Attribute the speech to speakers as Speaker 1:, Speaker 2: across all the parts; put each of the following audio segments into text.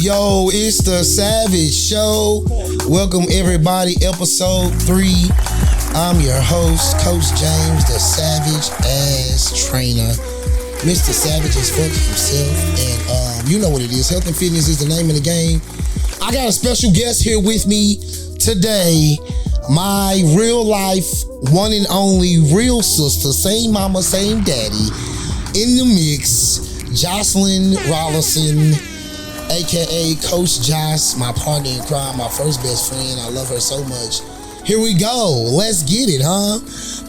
Speaker 1: Yo, it's the Savage Show. Welcome everybody, episode 3. I'm your host, Coach James, the Savage Ass Trainer. Mr. Savage is fuck himself, and you know what it is. Health and fitness is the name of the game. I got a special guest here with me today. My real life, one and only real sister, same mama, same daddy, in the mix, Jocelyn Rollison, aka Coach Joce, my partner in crime, my first best friend. I love her so much. Here we go. Let's get it, huh?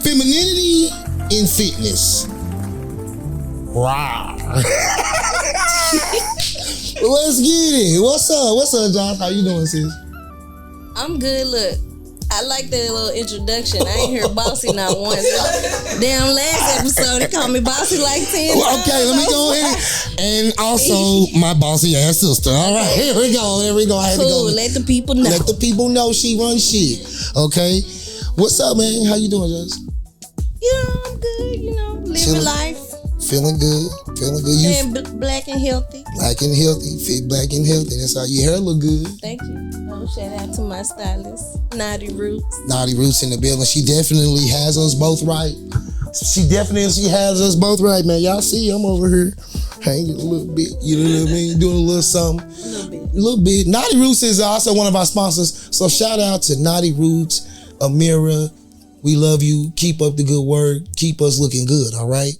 Speaker 1: Femininity in fitness. Wow. Let's get it. What's up, Joce? How you doing, sis?
Speaker 2: I'm good. Look, I like that little introduction. I ain't hear bossy not once. Damn, last episode they called me bossy like 10 times.
Speaker 1: Okay, let me go ahead. And also my bossy ass sister. All right, here we go. I had
Speaker 2: cool.
Speaker 1: to go.
Speaker 2: Let the people know.
Speaker 1: Let the people know she runs shit. Okay. What's up, man? How you doing, Joce?
Speaker 2: I'm good. Living life.
Speaker 1: Feeling good.
Speaker 2: You black and healthy.
Speaker 1: Black and healthy. Fit black and healthy. That's how your hair look good.
Speaker 2: Thank you. Shout out to my stylist, Naughty Roots.
Speaker 1: Naughty Roots in the building. She definitely has us both right. She has us both right, man. Y'all see, I'm over here hanging a little bit. You know what I mean? Doing a little something. A little bit. Naughty Roots is also one of our sponsors. So shout out to Naughty Roots, Amira. We love you. Keep up the good work. Keep us looking good, all right?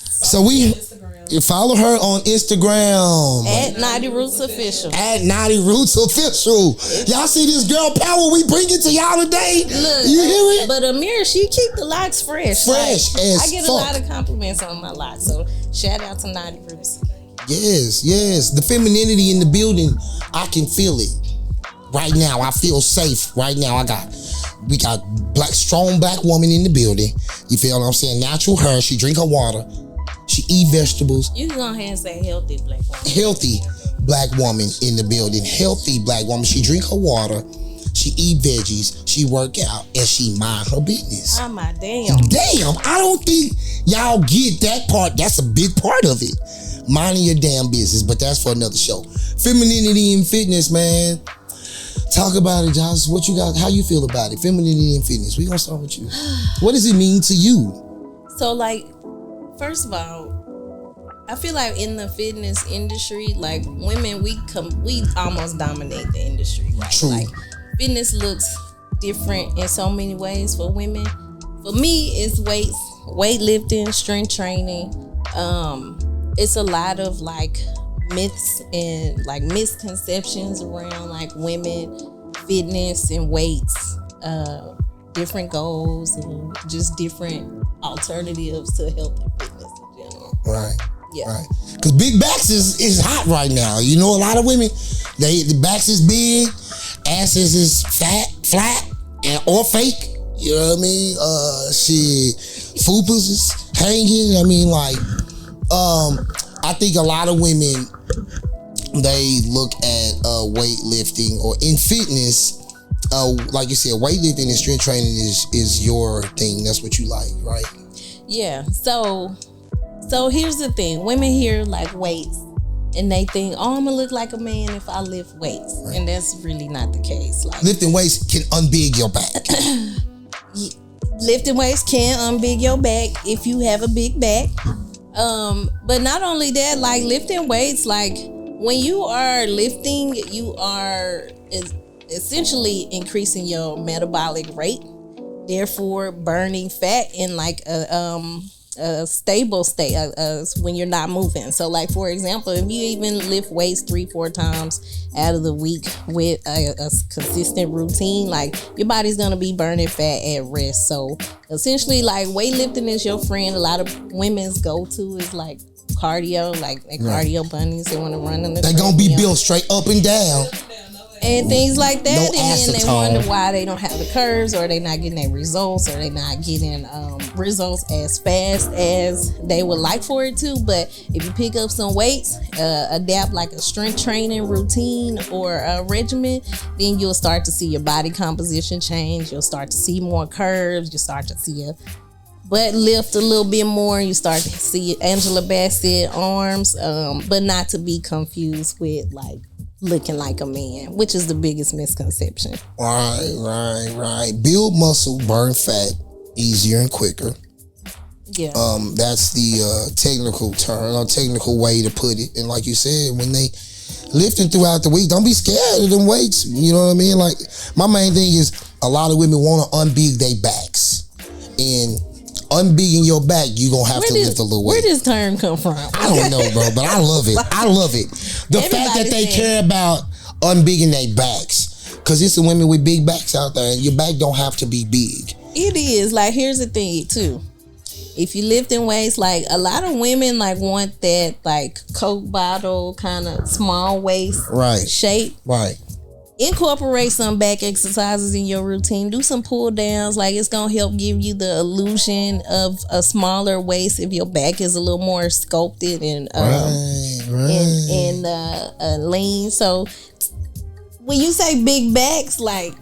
Speaker 1: So you follow her on Instagram.
Speaker 2: At Naughty Roots Official.
Speaker 1: At Naughty Roots Official. Y'all see this girl power we bring it to y'all today?
Speaker 2: Look,
Speaker 1: you hear it?
Speaker 2: But Amir, she keep the locks fresh.
Speaker 1: Fresh as
Speaker 2: I get
Speaker 1: fuck.
Speaker 2: a lot of compliments on my locks. So shout out to Naughty Roots.
Speaker 1: Yes. The femininity in the building, I can feel it. Right now, I feel safe. Right now, we got strong black woman in the building. You feel what I'm saying? Natural hair. She drink her water. She eat vegetables.
Speaker 2: You can go ahead and say healthy black woman.
Speaker 1: Healthy black woman in the building. Healthy black woman. She drink her water. She eat veggies. She work out. And she mind her business.
Speaker 2: Oh my damn.
Speaker 1: Damn. I don't think y'all get that part. That's a big part of it. Minding your damn business. But that's for another show. Femininity in fitness, man. Talk about it, Joce. What you got? How you feel about it? Femininity in fitness. We gonna start with you. What does it mean to you?
Speaker 2: So, first of all, I feel like in the fitness industry, women, we almost dominate the industry, right?
Speaker 1: True.
Speaker 2: Fitness looks different in so many ways for women. For me, it's weightlifting, strength training. It's a lot of myths and misconceptions around women, fitness and weights, different goals and just different alternatives to health and fitness in general.
Speaker 1: Right.
Speaker 2: Yeah.
Speaker 1: Right. Because big backs is hot right now. You know, a lot of women, the backs is big, asses is flat, or fake. You know what I mean? Fupas is hanging. I mean, I think a lot of women, they look at weightlifting or in fitness, like you said, weightlifting and strength training is your thing. That's what you like, right?
Speaker 2: Yeah. So here's the thing. Women hear weights and they think, oh, I'm gonna look like a man if I lift weights. Right. And that's really not the case.
Speaker 1: Lifting weights can unbig your back.
Speaker 2: Lifting weights can unbig your back if you have a big back. But not only that, lifting weights, when you are lifting, you are essentially increasing your metabolic rate, therefore burning fat in a stable state when you're not moving. So for example, if you even lift weights 3-4 times out of the week with a consistent routine, your body's gonna be burning fat at rest. So essentially, weightlifting is your friend. A lot of women's go-to is cardio, cardio bunnies. They want to run in the
Speaker 1: They're gonna be built straight up and down.
Speaker 2: and things like that,
Speaker 1: No
Speaker 2: and then they
Speaker 1: acetone.
Speaker 2: wonder why they don't have the curves, or they not getting their results, or they not getting results as fast as they would like for it to. But if you pick up some weights, adapt like a strength training routine or a regimen, then you'll start to see your body composition change. You'll start to see more curves. You start to see a butt lift a little bit more. You start to see Angela Bassett arms, but not to be confused with like looking like a man, which is the biggest misconception.
Speaker 1: Right. Build muscle, burn fat easier and quicker.
Speaker 2: Yeah.
Speaker 1: That's the technical term, or technical way to put it. And like you said, when they lifting throughout the week, don't be scared of them weights. You know what I mean? Like, my main thing is a lot of women want to unbig their backs. And unbigging your back, you gonna have to lift a little weight.
Speaker 2: Where does term come from?
Speaker 1: I don't know, bro, but I love it. The fact that they care about unbigging their backs, because it's the women with big backs out there, and your back don't have to be big.
Speaker 2: It is. Like, here's the thing too. If you lift in weights, like a lot of women like want that like Coke bottle kind of small waist shape.
Speaker 1: Right.
Speaker 2: Incorporate some back exercises in your routine. Do some pull downs. Like, it's gonna help give you the illusion of a smaller waist if your back is a little more sculpted and lean. So when you say big backs, like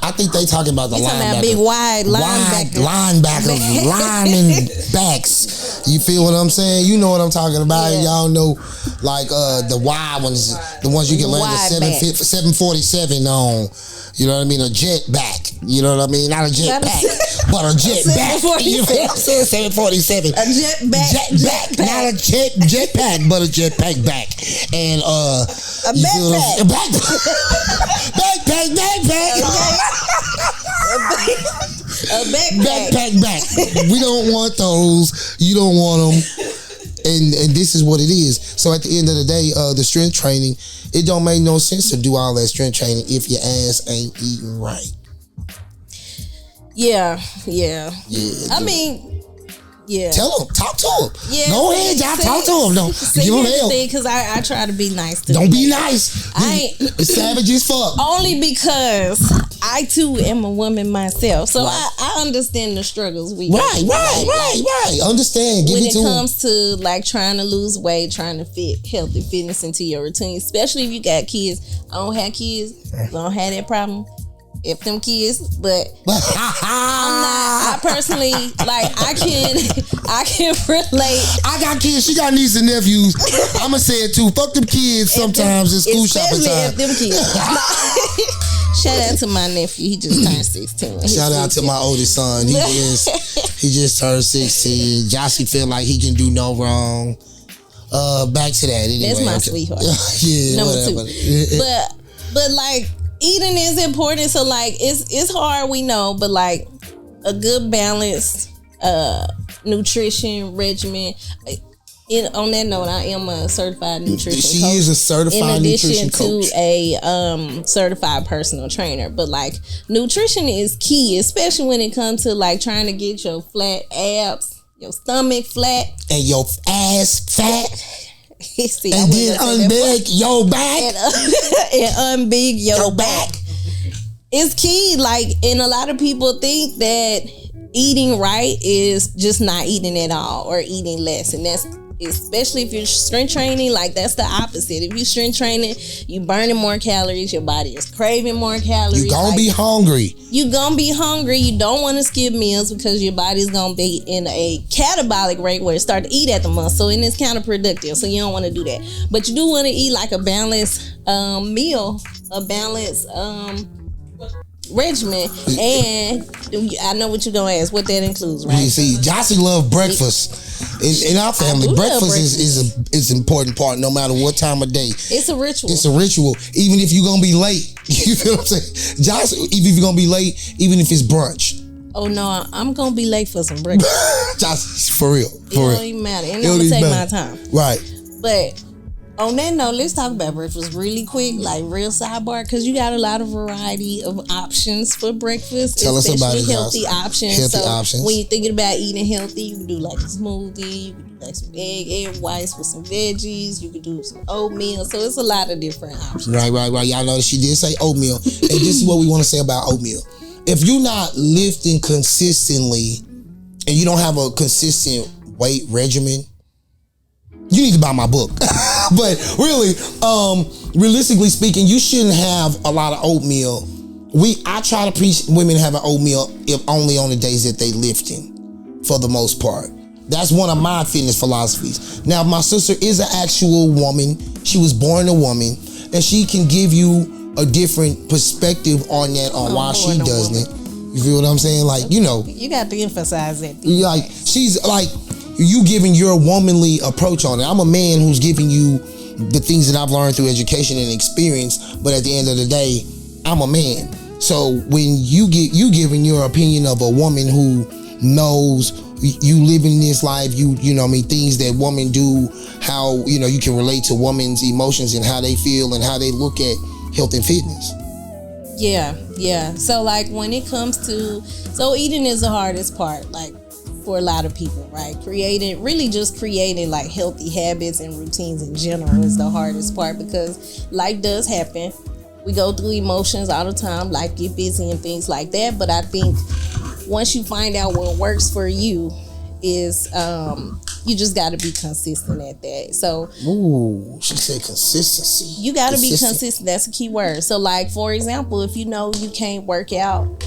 Speaker 1: I think they talking about the linebacker.
Speaker 2: Big wide linebacker.
Speaker 1: Lineman backs. You feel what I'm saying? You know what I'm talking about. Yeah. Y'all know, like the wide ones, the ones you can land the 747 on. You know what I mean? A jet back. You know what I mean? Not a jet pack, but a jet back. You know what I'm saying? 747.
Speaker 2: A jet back.
Speaker 1: Jet back. Not a jet pack, but a jet pack back. And
Speaker 2: a backpack.
Speaker 1: Backpack.
Speaker 2: A backpack.
Speaker 1: Backpack back. We don't want those. You don't want them. And this is what it is. So at the end of the day, the strength training, it don't make no sense to do all that strength training if your ass ain't eating right.
Speaker 2: Yeah. I
Speaker 1: mean,
Speaker 2: yeah.
Speaker 1: Tell them, talk to them.
Speaker 2: Yeah,
Speaker 1: go ahead, y'all talk to them. No, give them hell.
Speaker 2: Because I try to be nice to them.
Speaker 1: Don't be nice.
Speaker 2: I ain't
Speaker 1: savage as fuck.
Speaker 2: Only because I too am a woman myself, so I understand the struggles we
Speaker 1: right. Understand. Give
Speaker 2: when
Speaker 1: it to
Speaker 2: it comes to like trying to lose weight, trying to fit healthy fitness into your routine, especially if you got kids. I don't have kids. I don't have that problem. If them kids, but I personally, like, I can relate.
Speaker 1: I got kids. She got nieces and nephews. I'ma say it too. Fuck them kids sometimes in school shopping time.
Speaker 2: Especially if them kids. Shout out to my nephew. He just turned 16.
Speaker 1: Shout out to my oldest son. He just turned 16. Joce feel like he can do no wrong. Back to that. Anyway,
Speaker 2: that's my sweetheart.
Speaker 1: Yeah,
Speaker 2: Number
Speaker 1: whatever.
Speaker 2: 2. But like, eating is important, so like it's hard, we know, but like a good balanced nutrition regimen. On that note, I am a certified nutrition coach.
Speaker 1: She is a certified nutrition coach.
Speaker 2: In addition to a certified personal trainer. But like, nutrition is key, especially when it comes to like trying to get your flat abs, your stomach flat,
Speaker 1: and your ass fat.
Speaker 2: See,
Speaker 1: and then unbig your back.
Speaker 2: And unbig your back. It's key. Like, and a lot of people think that eating right is just not eating at all or eating less. And that's, especially if you're strength training, like that's the opposite. If you're strength training, you burning more calories, your body is craving more calories.
Speaker 1: You're gonna be hungry.
Speaker 2: You're gonna be hungry. You don't want to skip meals because your body's gonna be in a catabolic rate where it start to eat at the muscle, and it's counterproductive. So you don't want to do that. But you do want to eat like a balanced meal, a balanced regimen, and I know what you're gonna ask. What that includes, right?
Speaker 1: You see, Joce love breakfast. In our family, breakfast is an important part. No matter what time of day,
Speaker 2: it's a ritual.
Speaker 1: It's a ritual. Even if you're gonna be late, you feel what I'm saying, Joce. Even if you're gonna be late, even if it's brunch.
Speaker 2: Oh no, I'm gonna be late for some breakfast.
Speaker 1: Joce, for real.
Speaker 2: It don't even matter. It don't take my time.
Speaker 1: Right.
Speaker 2: But On that note, let's talk about breakfast really quick, like real sidebar, because you got a lot of variety of options for breakfast.
Speaker 1: Tell us about it,
Speaker 2: healthy options.
Speaker 1: Healthy options.
Speaker 2: When you're thinking about eating healthy, you can do like a smoothie, you can do like some egg whites with some veggies, you can do some oatmeal. So it's a lot of different options.
Speaker 1: Right. Y'all know that she did say oatmeal. And this is what we want to say about oatmeal. If you're not lifting consistently and you don't have a consistent weight regimen, you need to buy my book. But really, realistically speaking, you shouldn't have a lot of oatmeal. I try to preach women having oatmeal if only on the days that they lifting, for the most part. That's one of my fitness philosophies. Now, my sister is an actual woman. She was born a woman, and she can give you a different perspective on that, on why she does it. You feel what I'm saying? Like, you know.
Speaker 2: You got to emphasize that.
Speaker 1: Like, she's like, you giving your womanly approach on it. I'm a man who's giving you the things that I've learned through education and experience, but at the end of the day, I'm a man. So when you giving your opinion of a woman who knows you living this life, you know what I mean, things that women do, how, you know, you can relate to women's emotions and how they feel and how they look at health and fitness.
Speaker 2: Yeah. So like when it comes to, so eating is the hardest part, like for a lot of people, right? Creating like healthy habits and routines in general is the hardest part, because life does happen. We go through emotions all the time, life get busy and things like that. But I think once you find out what works for you is, you just got to be consistent at that. So,
Speaker 1: ooh, she said consistency.
Speaker 2: You got to be consistent. That's a key word. So, like for example, if you know you can't work out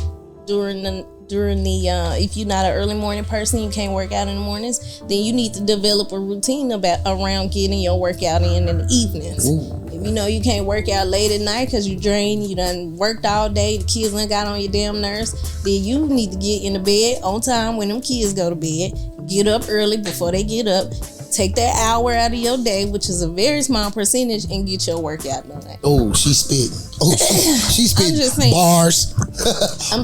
Speaker 2: during the if you're not an early morning person, you can't work out in the mornings, then you need to develop a routine around getting your workout in the evenings. Ooh. If you know you can't work out late at night because you drained, you done worked all day, the kids done got on your damn nerves, then you need to get in the bed on time when them kids go to bed, get up early before they get up, take that hour out of your day, which is a very small percentage, and get your workout done.
Speaker 1: Oh, she's spitting. Oh, she's spitting bars.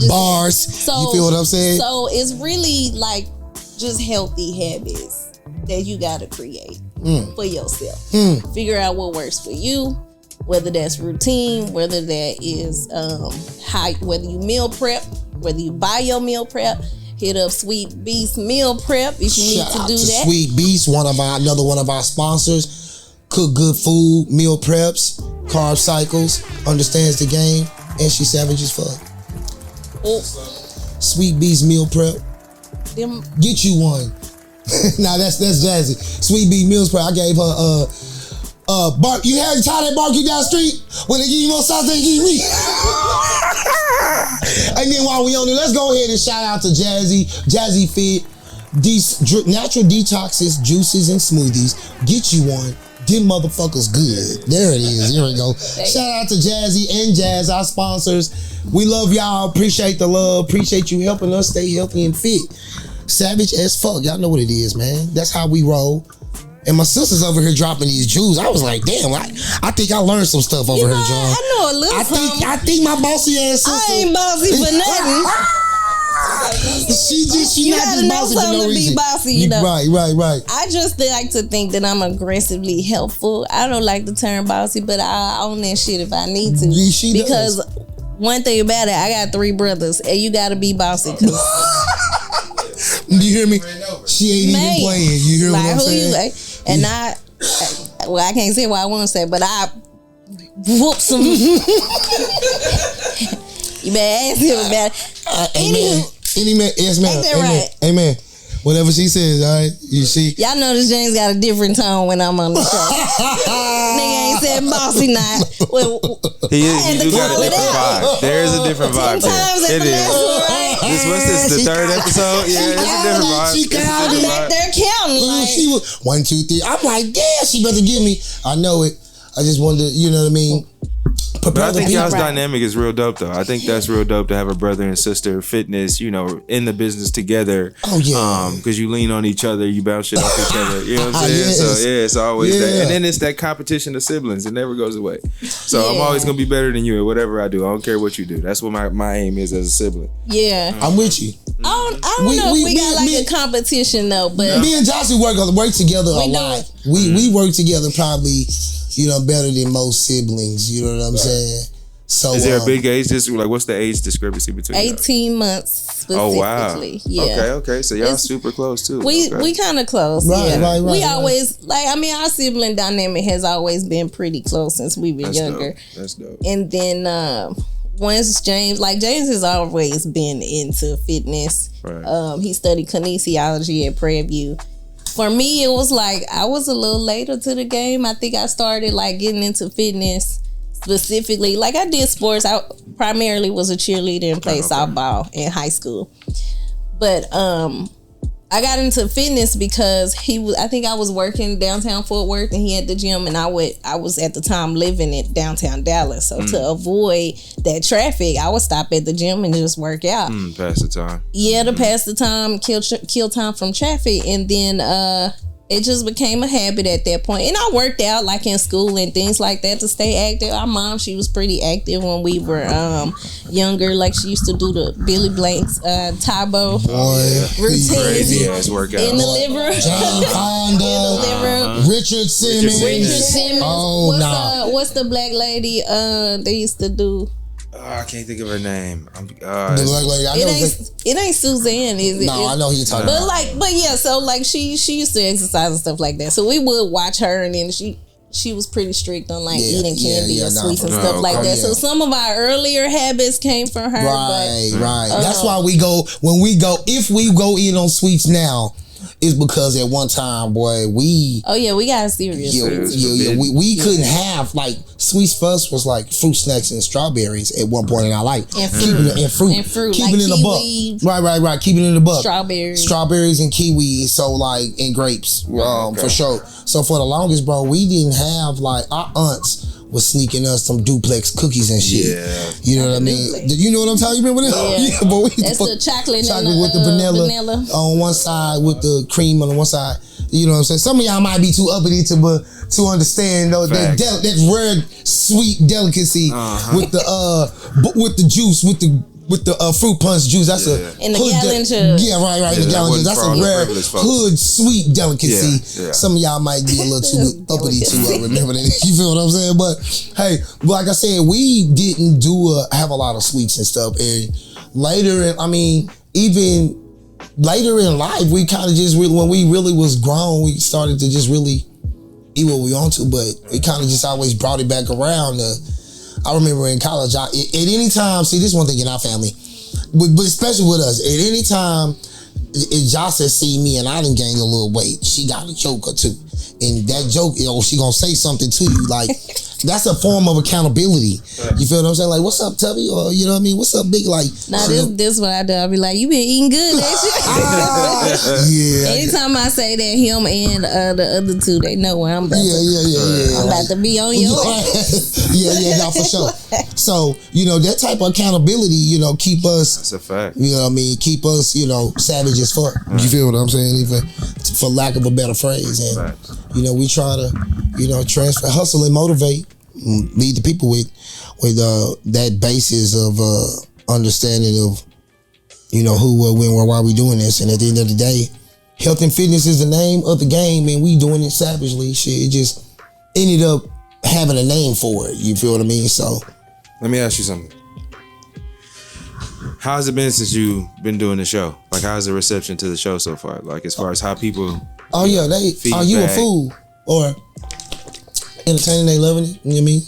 Speaker 1: Bars. So, you feel what I'm saying?
Speaker 2: So it's really like just healthy habits that you got to create for yourself. Figure out what works for you, whether that's routine, whether that is whether you meal prep, whether you buy your meal prep. Hit up Sweet Beast Meal Prep if you need to do that.
Speaker 1: Sweet Beast, another one of our sponsors. Cook good food, meal preps, carb cycles, understands the game, and she's savage as fuck.
Speaker 2: Oh.
Speaker 1: Sweet Beast Meal Prep. Get you one. Nah, that's Jazzy. Sweet Beast Meal Prep. I gave her bark. You had to tie that barbecue down the street when they give you more sauce than they give me. And then while we on it, let's go ahead and shout out to Jazzy Fit. These natural detoxes, juices, and smoothies. Get you one. Them motherfuckers good. There it is. Here we go. Shout out to Jazzy and Jazz, our sponsors. We love y'all. Appreciate the love. Appreciate you helping us stay healthy and fit. Savage as fuck. Y'all know what it is, man. That's how we roll. And my sister's over here dropping these jewels. I was like, damn, I think I learned some stuff over here, John.
Speaker 2: I know a little something.
Speaker 1: I think my bossy ass sister.
Speaker 2: I ain't bossy for nothing.
Speaker 1: She not just bossy for no reason.
Speaker 2: Be bossy, you know.
Speaker 1: Right.
Speaker 2: I just like to think that I'm aggressively helpful. I don't like the term bossy, but I own that shit if I need to.
Speaker 1: Yeah, she
Speaker 2: because
Speaker 1: does.
Speaker 2: One thing about it, I got 3 brothers, and you got to be bossy.
Speaker 1: Do you hear me? She ain't even playing. You hear what I'm saying?
Speaker 2: And I can't say what I want to say, but I whoop some. You better ask him about it.
Speaker 1: Amen. Yes, ma'am.
Speaker 2: Ain't that right?
Speaker 1: Amen. Whatever she says, all right? You see?
Speaker 2: Y'all notice James got a different tone when I'm on the show. Nigga ain't said bossy not. Well,
Speaker 3: you got a different vibe. There is a different vibe there. It is. What's this, the 3rd episode? Yeah, it's a different vibe.
Speaker 1: She counted.
Speaker 2: They're counting.
Speaker 1: She was 1, 2, 3. I'm like, damn, she better give me. I know it. I just wanted to, you know what I mean?
Speaker 3: But I think y'all's dynamic is real dope, though. I think that's real dope to have a brother and sister fitness, in the business together.
Speaker 1: Oh, yeah.
Speaker 3: Because you lean on each other, you bounce shit off each other. You know what I'm saying? Yes. So, yeah, it's always that. And then it's that competition of siblings. It never goes away. So I'm always going to be better than you at whatever I do. I don't care what you do. That's what my aim is as a sibling.
Speaker 2: Yeah.
Speaker 1: I'm with you.
Speaker 2: I don't know if we got a competition, though. But
Speaker 1: me and Joce work together a lot. We work together probably, better than most siblings. You know what I'm saying? So
Speaker 3: is there a big age? What's the age discrepancy between
Speaker 2: 18 months specifically?
Speaker 3: Oh wow!
Speaker 2: Yeah.
Speaker 3: Okay. So y'all super close too.
Speaker 2: We kind of close. Right. We always our sibling dynamic has always been pretty close since we were younger.
Speaker 3: That's dope.
Speaker 2: And then once James has always been into fitness. Right. He studied kinesiology at Prairie View. For me, it was I was a little later to the game. I think I started getting into fitness. Specifically, I did sports. I primarily was a cheerleader and played softball in high school. But I got into fitness because I think I was working downtown Fort Worth and he had the gym, and I was at the time living in downtown Dallas. So to avoid that traffic, I would stop at the gym and just work out.
Speaker 3: Pass the time.
Speaker 2: Yeah, to pass the time, kill time from traffic, and then it just became a habit at that point. And I worked out in school and things like that to stay active. Our mom, she was pretty active when we were younger. She used to do the Billy Blank's Tybo routine.
Speaker 3: Crazy ass workout.
Speaker 2: In the liver.
Speaker 1: Jane Fonda. Richard Simmons. Oh,
Speaker 2: what's the black lady they used to do?
Speaker 3: I can't think of her name.
Speaker 2: It ain't Suzanne, is it?
Speaker 1: No, I know who you're talking about.
Speaker 2: But yeah, so she used to exercise and stuff like that. So we would watch her, and then she was pretty strict on eating candy and sweets and stuff like that. Yeah. So some of our earlier habits came from her.
Speaker 1: Right. That's why if we go in on sweets now, is because at one time, boy, we
Speaker 2: got serious.
Speaker 1: We couldn't have sweets first was fruit snacks and strawberries at one point in our life.
Speaker 2: And fruit.
Speaker 1: Keeping it in the buck. Right. Keeping it in the buck. Strawberries and kiwi. So and grapes. For sure. So for the longest, bro, we didn't have our aunts was sneaking us some duplex cookies and shit. Yeah. You know what I mean? You know what I'm talking about?
Speaker 2: Yeah.
Speaker 1: But
Speaker 2: that's the chocolate
Speaker 1: with the vanilla on one side with the cream on the one side. You know what I'm saying? Some of y'all might be too uppity to understand that rare sweet delicacy with the juice with the fruit punch juice. That's
Speaker 2: in the gallon jug.
Speaker 1: Yeah, right. In the gallon jug. That's a rare hood sweet delicacy. Yeah. Some of y'all might be a little too uppity to remember that. You feel what I'm saying? But hey, like I said, we didn't have a lot of sweets and stuff. And even later in life, we kind of just when we really was grown, we started to just really eat what we want to. But we kind of just always brought it back around. I remember in college, at any time, see, this is one thing in our family, but especially with us, at any time, if Joce see me and I done gained a little weight, she got a joke or two. And that joke, she gonna say something to you. That's a form of accountability. You feel what I'm saying? What's up, Tubby? Or, you know what I mean? What's up, big?
Speaker 2: This what I do. I'll be like, you been eating good,
Speaker 1: yeah.
Speaker 2: Anytime I say that, him and the other two, they know where I'm about I'm about to be on your ass.
Speaker 1: Yeah, for sure. So, that type of accountability, keep us.
Speaker 3: That's a fact.
Speaker 1: You know what I mean? Keep us, savage as fuck. You feel what I'm saying? Even for lack of a better phrase. And, we try to, transfer, hustle and motivate. Lead the people with that basis of understanding of who, what, when, where, why we doing this. And at the end of the day, health and fitness is the name of the game, and we doing it savagely. Shit, it just ended up having a name for it. You feel what I mean? So
Speaker 3: let me ask you something. How's it been since you've been doing the show? How's the reception to the show so far? As far as how people
Speaker 1: are you a fool or entertaining, they loving it, you know what I mean?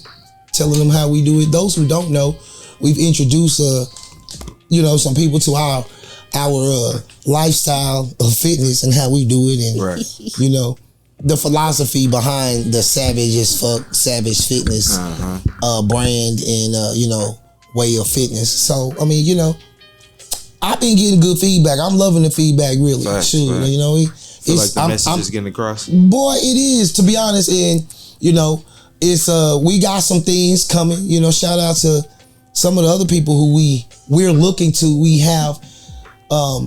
Speaker 1: Telling them how we do it. Those who don't know, we've introduced some people to our lifestyle of fitness and how we do it, and the philosophy behind the savage as fuck savage fitness brand and way of fitness. So I've been getting good feedback. I'm loving the feedback, really.
Speaker 3: Feel like the message is getting across.
Speaker 1: Boy, it is, to be honest. And it's we got some things coming. You know, shout out to some of the other people who we're looking to. We have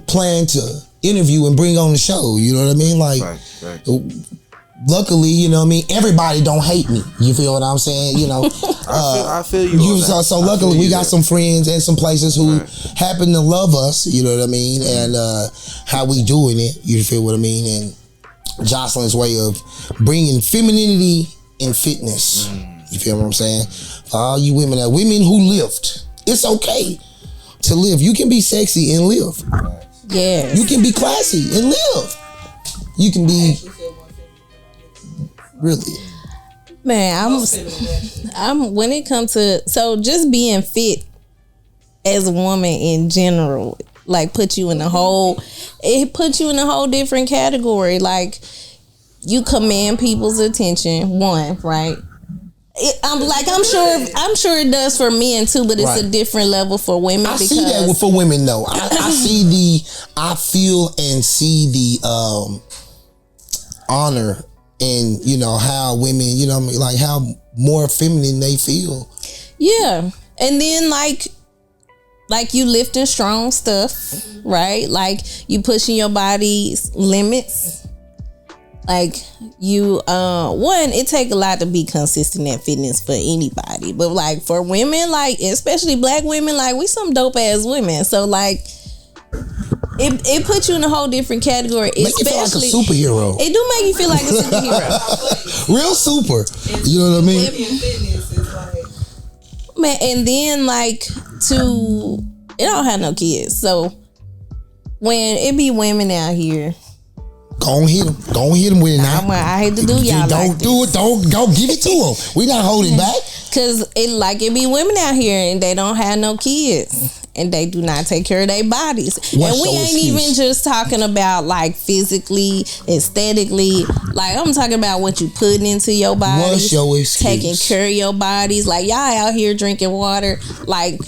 Speaker 1: planned to interview and bring on the show. You know what I mean? Like, right. Luckily, you know what I mean, everybody don't hate me. You feel what I'm saying? You know,
Speaker 3: I feel you.
Speaker 1: So luckily, we got some friends and some places who happen to love us. You know what I mean, and how we doing it. You feel what I mean? And Jocelyn's way of bringing femininity and fitness. You feel what I'm saying? For all you women who lift, it's okay to live. You can be sexy and live.
Speaker 2: Yeah.
Speaker 1: You can be classy and live. You can be. Really,
Speaker 2: man, I'm when it comes to just being fit as a woman in general, like puts you in a whole different category. Like, you command people's attention. One, right? I'm sure it does for men too, but it's a different level for women.
Speaker 1: I see that for women though. I feel and see the honor. And you know how women, you know, like how more feminine they feel.
Speaker 2: Yeah, and then like you lifting strong stuff, right? Like you pushing your body's limits. Like you, it take a lot to be consistent at fitness for anybody, but like for women, like especially Black women, like we some dope ass women. So like. It puts you in a whole different category.
Speaker 1: Make you feel like a superhero.
Speaker 2: It do make you feel like a superhero.
Speaker 1: Real super. You know what I mean?
Speaker 2: Man, and then like it don't have no kids. So when it be women out here,
Speaker 1: go on hit them with it now.
Speaker 2: I hate to do y'all.
Speaker 1: Don't do it. Don't give it to them. We not holding back.
Speaker 2: Cause it be women out here and they don't have no kids. And they do not take care of their bodies. And we ain't even just talking about like physically, aesthetically. Like I'm talking about what you putting into your body.
Speaker 1: What's your excuse?
Speaker 2: Taking care of your bodies. Like y'all out here drinking water. Like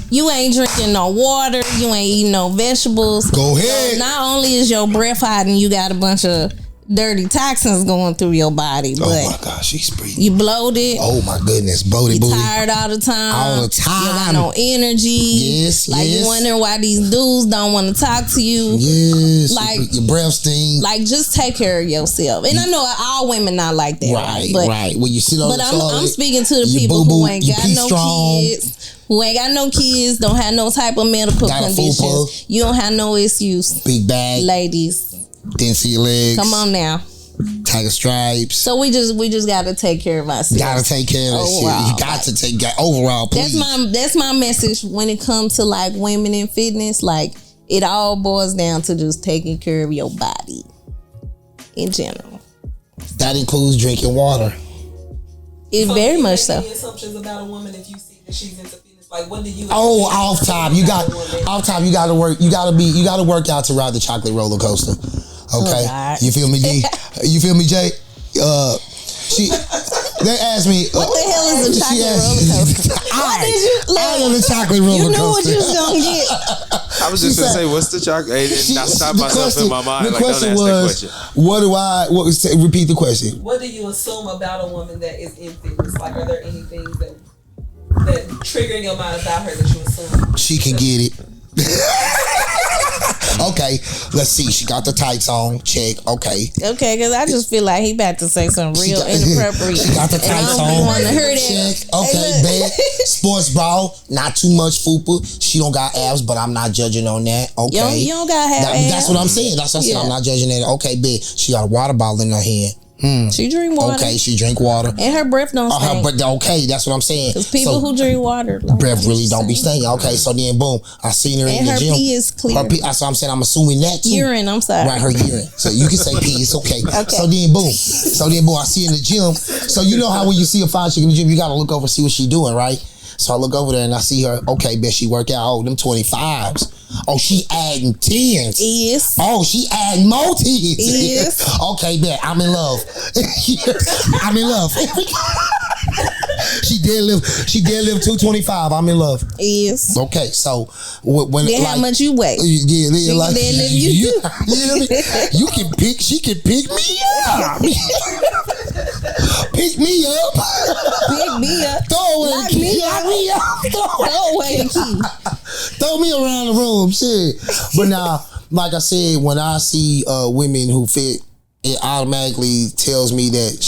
Speaker 2: you ain't drinking no water. You ain't eating no vegetables.
Speaker 1: Go ahead.
Speaker 2: So not only is your breath hot and you got a bunch of dirty toxins going through your body, but
Speaker 1: oh my gosh, she's breathing.
Speaker 2: You bloated.
Speaker 1: Oh my goodness, bloated.
Speaker 2: You tired all the time.
Speaker 1: All the time.
Speaker 2: You got no energy.
Speaker 1: Yes,
Speaker 2: like you wondering why these dudes don't want to talk to you.
Speaker 1: Yes,
Speaker 2: like
Speaker 1: your breath stink.
Speaker 2: Like just take care of yourself. And I know all women not like that.
Speaker 1: Right,
Speaker 2: but,
Speaker 1: right. When you sit on the toilet,
Speaker 2: I'm speaking to the people who ain't got no kids. Who ain't got no kids, don't have no type of medical conditions. You don't have no excuse.
Speaker 1: Big bag.
Speaker 2: Ladies.
Speaker 1: Didn't see your legs.
Speaker 2: Come on now.
Speaker 1: Tiger stripes.
Speaker 2: So we just gotta take care of ourselves.
Speaker 1: Gotta take care of that shit. You got to take care overall. Please.
Speaker 2: That's my message when it comes to like women in fitness. Like it all boils down to just taking care of your body in general.
Speaker 1: That includes drinking water.
Speaker 2: It very much so.
Speaker 4: Any assumptions about a woman if you see that she's into fitness? Like when do you?
Speaker 1: Off top, you got to work. You got to work out to ride the chocolate roller coaster. Okay, you feel me, D? You feel me, Jay? They asked me,
Speaker 2: what the hell is a chocolate roller coaster?
Speaker 1: I am the chocolate roller coaster.
Speaker 2: You knew what you was gonna get.
Speaker 3: I was just gonna say, what's the chocolate? Hey, I stopped myself in my mind.
Speaker 1: The
Speaker 3: like,
Speaker 1: question
Speaker 3: don't ask
Speaker 1: was,
Speaker 3: that question.
Speaker 1: repeat the question.
Speaker 4: What do you assume about a woman that is in fitness? Like, are there any things that trigger in your mind about her that you assume
Speaker 1: she can get it? Okay, let's see. She got the tights on. Check. Okay,
Speaker 2: because I just feel like he about to say something real inappropriate.
Speaker 1: She got the tights on.
Speaker 2: I don't want to hear that.
Speaker 1: Check. Okay, bad. Sports bra, not too much fupa. She don't got abs, but I'm not judging on that. Okay,
Speaker 2: you don't got abs.
Speaker 1: That's what I'm saying. That's what I said. I'm not judging that. Okay, bad. She got a water bottle in her hand.
Speaker 2: She drink water.
Speaker 1: Okay, she drink water.
Speaker 2: And her breath don't stink.
Speaker 1: But okay, that's what I'm saying.
Speaker 2: Because people who drink water, like,
Speaker 1: breath really don't be stinking. Okay, so then boom, I seen her in the gym.
Speaker 2: And her pee is clear.
Speaker 1: That's what I'm saying. I'm assuming that too.
Speaker 2: Urine, I'm sorry.
Speaker 1: Right, her urine. So you can say pee, it's okay. So then boom, I see her in the gym. So you know how when you see a fine chick in the gym, you gotta look over and see what she doing, right? So I look over there and I see her. Okay, bet she work out. Oh, them 25s. Oh, she adding 10s.
Speaker 2: Yes.
Speaker 1: Oh, she adding more 10s.
Speaker 2: Yes.
Speaker 1: Okay, bet I'm in love. I'm in love. She deadlift 225. I'm in love.
Speaker 2: Yes.
Speaker 1: Okay, so when
Speaker 2: then how much you weigh?
Speaker 1: Yeah, like
Speaker 2: deadlift you.
Speaker 1: You can pick. She can pick me up. Pick me up.
Speaker 2: Pick me up.
Speaker 1: Throw away
Speaker 2: Lock
Speaker 1: the key.
Speaker 2: me
Speaker 1: Lock
Speaker 2: up.
Speaker 1: me up.
Speaker 2: Throw away the key.
Speaker 1: Throw me around the room, shit. But now, like I said, when I see women who fit, it automatically tells me that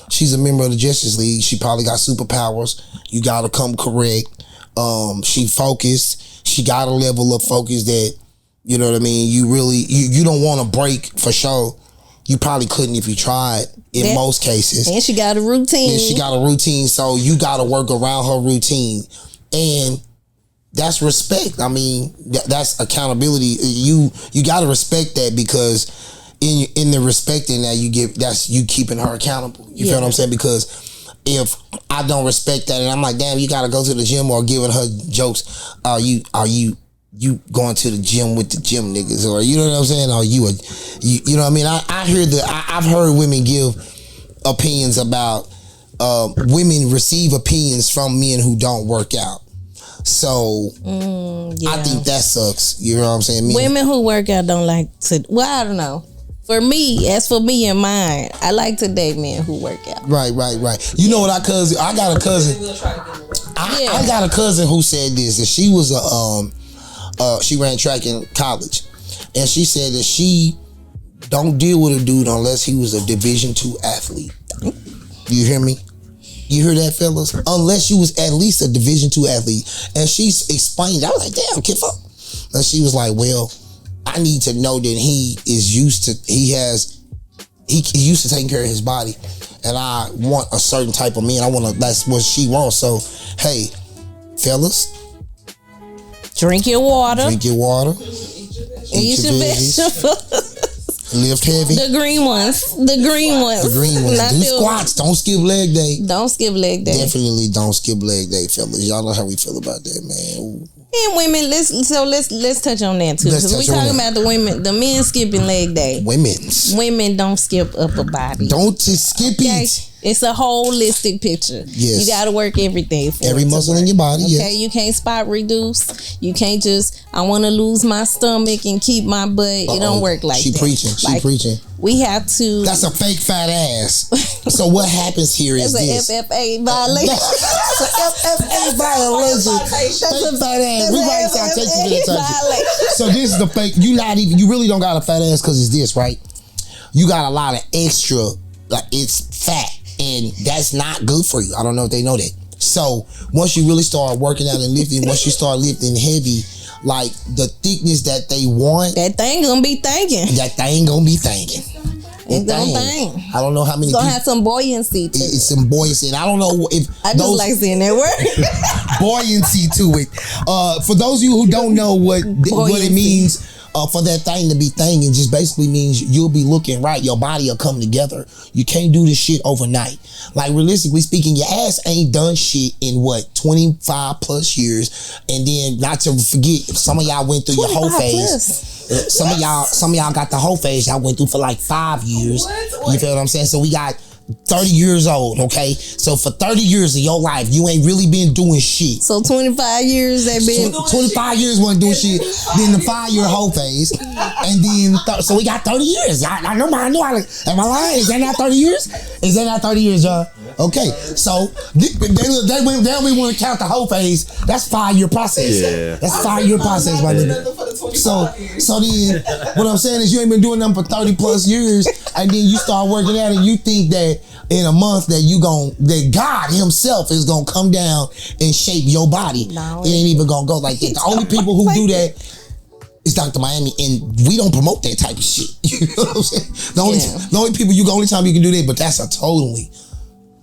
Speaker 1: she's a member of the Justice League. She probably got superpowers. You gotta come correct. She focused. She got a level of focus that, you know what I mean, you don't want to break for sure. You probably couldn't if you tried in most cases.
Speaker 2: And she got a routine.
Speaker 1: So you got to work around her routine. And that's respect. I mean, that's accountability. You got to respect that, because in the respecting that you give, that's you keeping her accountable. You feel what I'm saying? Because if I don't respect that and I'm like, damn, you got to go to the gym, or giving her jokes, are you going to the gym with the gym niggas, or you know what I'm saying? Or you know what I mean? I've heard women give opinions about women receive opinions from men who don't work out. So I think that sucks. You know what I'm saying?
Speaker 2: Women who work out don't like to. Well, I don't know. For me, as for me and mine, I like to date men who work out.
Speaker 1: Right. You know what I got a cousin. I got a cousin who said this, that she was she ran track in college, and she said that she don't deal with a dude unless he was a Division II athlete. You hear me? You hear that, fellas? Unless you was at least a Division II athlete. And she explained, I was like, damn, kid, fuck. And she was like, well, I need to know that he's used to taking care of his body, and I want a certain type of man. That's what she wants. So, hey, fellas,
Speaker 2: drink your water.
Speaker 1: Eat your
Speaker 2: vegetables.
Speaker 1: Lift heavy.
Speaker 2: The green ones.
Speaker 1: Do squats. Don't skip leg day.
Speaker 2: Definitely
Speaker 1: don't skip leg day, fellas. Y'all know how we feel about that, man. Ooh.
Speaker 2: And women, let's touch on that too, because we talking about the men skipping leg day. Women don't skip upper body.
Speaker 1: Don't skip it.
Speaker 2: It's a holistic picture.
Speaker 1: Yes.
Speaker 2: You got to work everything for
Speaker 1: every muscle in your body.
Speaker 2: Okay,
Speaker 1: yes.
Speaker 2: You can't spot reduce. You can't just, I want to lose my stomach and keep my butt. It don't work like that.
Speaker 1: She preaching.
Speaker 2: We have to.
Speaker 1: That's a fake fat ass. So what happens here is this.
Speaker 2: That's an FFA violation.
Speaker 1: FFA violation. That's a fat ass. We write citation for that. So this is the fake. You really don't got a fat ass because it's this, right? You got a lot of extra, like it's fat. And that's not good for you. I don't know if they know that. So once you really start working out and lifting, once you start lifting heavy, like the thickness that they want,
Speaker 2: that thing gonna be thinking. It's gonna think.
Speaker 1: I don't know how many.
Speaker 2: It's gonna have some buoyancy to it.
Speaker 1: It's some buoyancy. And I don't know if
Speaker 2: I just like saying that word.
Speaker 1: Buoyancy to it. For those of you who don't know what it means. For that thing to be thinging just basically means you'll be looking right. Your body will come together. You can't do this shit overnight. Like realistically speaking, your ass ain't done shit in 25 plus years. And then not to forget, some of y'all went through your whole phase. Some of y'all got the whole phase y'all went through for like 5 years. You feel what I'm saying? So we got 30 years old, okay? So for 30 years of your life, you ain't really been doing shit.
Speaker 2: So 25 years they been
Speaker 1: 25 years wasn't doing shit. Then the 5-year whole phase. And then so we got 30 years. I know am I lying? Is that not 30 years? Is that not 30 years, y'all? Okay. So they don't even want to count the whole phase. That's 5-year process. Yeah. That's 5-year process, my nigga. So then what I'm saying is you ain't been doing them for 30 plus years, and then you start working out and you think that in a month that God himself is gonna come down and shape your body. No, it ain't even gonna go like that. The only people who do that is Dr. Miami, and we don't promote that type of shit. You know what I'm saying? The only time you can do that, but that's a totally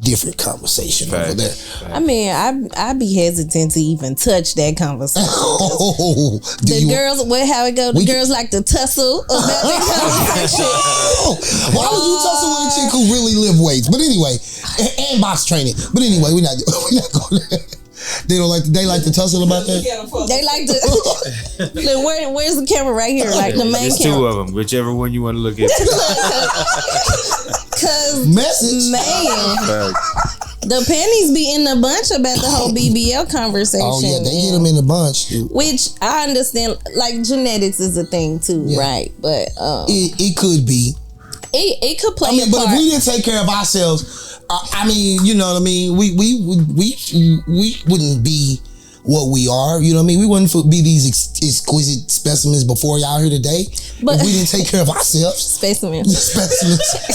Speaker 1: different conversation over there.
Speaker 2: I mean, I'd be hesitant to even touch that conversation. The girls like to tussle about that conversation.
Speaker 1: Why would you tussle with a chick who really lift weights? But anyway, and box training. But anyway, we're not going there. They like to tussle about that.
Speaker 2: They like to. Look, where's the camera right here? Like the main
Speaker 3: camera. There's 2 of them, whichever one you want to look at.
Speaker 2: Cause
Speaker 1: message,
Speaker 2: man, the pennies be in a bunch about the whole BBL conversation.
Speaker 1: Oh yeah, they get them in a bunch, dude.
Speaker 2: Which I understand. Like genetics is a thing too, right? But
Speaker 1: it could be.
Speaker 2: It could play.
Speaker 1: But if we didn't take care of ourselves, you know what I mean. We wouldn't be what we are. You know what I mean. We wouldn't be these exquisite specimens before y'all here today. But if we didn't take care of ourselves,
Speaker 2: specimens,